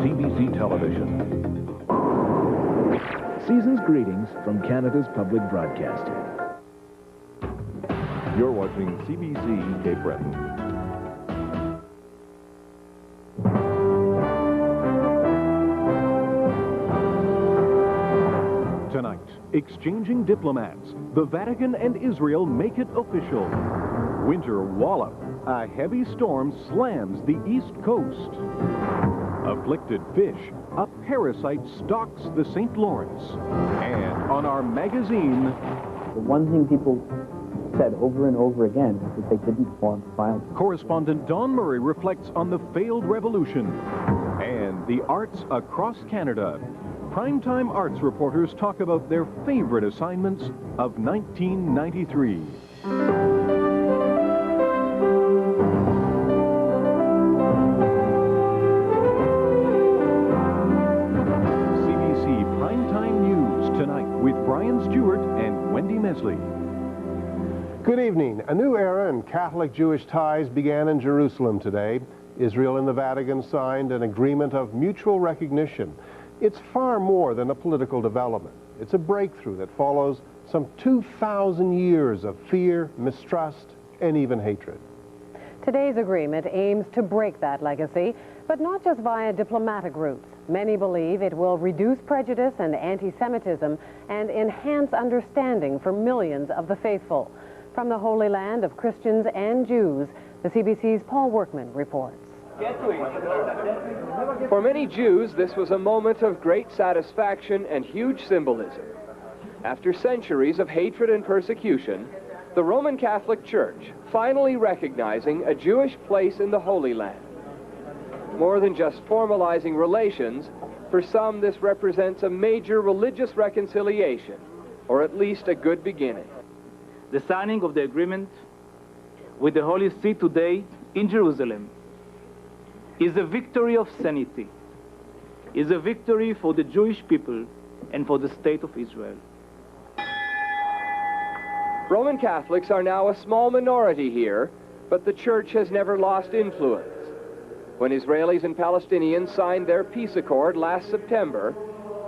CBC Television. Season's greetings from Canada's public broadcaster. You're watching CBC Cape Breton. Tonight, exchanging diplomats. The Vatican and Israel make it official. Winter wallop. A heavy storm slams the East Coast. Afflicted fish. A parasite stalks the St. Lawrence. And on our magazine... The one thing people said over and over again is that they didn't want violence. Correspondent Don Murray reflects on the failed revolution. And the arts across Canada. Primetime arts reporters talk about their favorite assignments of 1993. CBC Primetime News tonight with Brian Stewart and Wendy Mesley. Good evening. A new era in Catholic-Jewish ties began in Jerusalem today. Israel and the Vatican signed an agreement of mutual recognition. It's far more than a political development. It's a breakthrough that follows some 2,000 years of fear, mistrust, and even hatred. Today's agreement aims to break that legacy, but not just via diplomatic routes. Many believe it will reduce prejudice and anti-Semitism and enhance understanding for millions of the faithful. From the Holy Land of Christians and Jews, the CBC's Paul Workman reports. For many Jews, this was a moment of great satisfaction and huge symbolism. After centuries of hatred and persecution, the Roman Catholic Church finally recognizing a Jewish place in the Holy Land. More than just formalizing relations, for some this represents a major religious reconciliation, or at least a good beginning. The signing of the agreement with the Holy See today in Jerusalem is a victory of sanity, is a victory for the Jewish people and for the state of Israel. Roman Catholics are now a small minority here, but the Church has never lost influence. When Israelis and Palestinians signed their peace accord last September,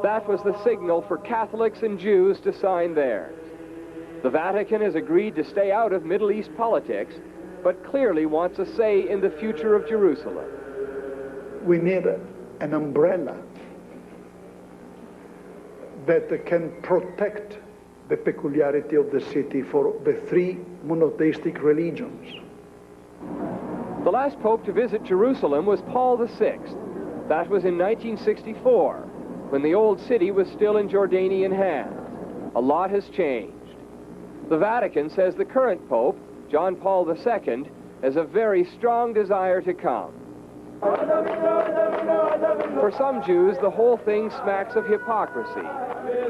that was the signal for Catholics and Jews to sign theirs. The Vatican has agreed to stay out of Middle East politics, but clearly wants a say in the future of Jerusalem. We need an umbrella that can protect the peculiarity of the city for the three monotheistic religions. The last pope to visit Jerusalem was Paul VI. That was in 1964, when the old city was still in Jordanian hands. A lot has changed. The Vatican says the current pope, John Paul II, has a very strong desire to come. For some Jews, the whole thing smacks of hypocrisy.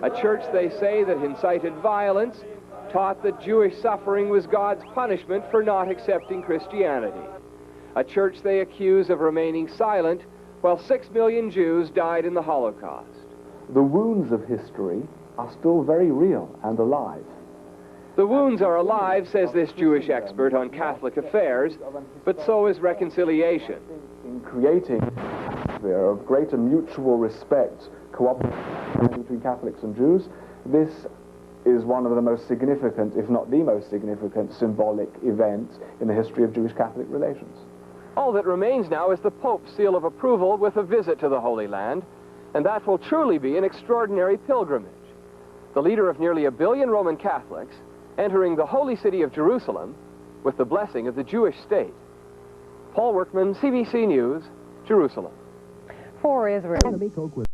A church, they say, that incited violence, taught that Jewish suffering was God's punishment for not accepting Christianity. A church they accuse of remaining silent while 6 million Jews died in the Holocaust. The wounds of history are still very real and alive. The wounds are alive, says this Jewish expert on Catholic affairs, but so is reconciliation. In creating an atmosphere of greater mutual respect, cooperation between Catholics and Jews, this is one of the most significant, if not the most significant, symbolic event in the history of Jewish-Catholic relations. All that remains now is the Pope's seal of approval with a visit to the Holy Land, and that will truly be an extraordinary pilgrimage. The leader of nearly 1 billion Roman Catholics entering the holy city of Jerusalem with the blessing of the Jewish state. Paul Workman, CBC News, Jerusalem. For Israel.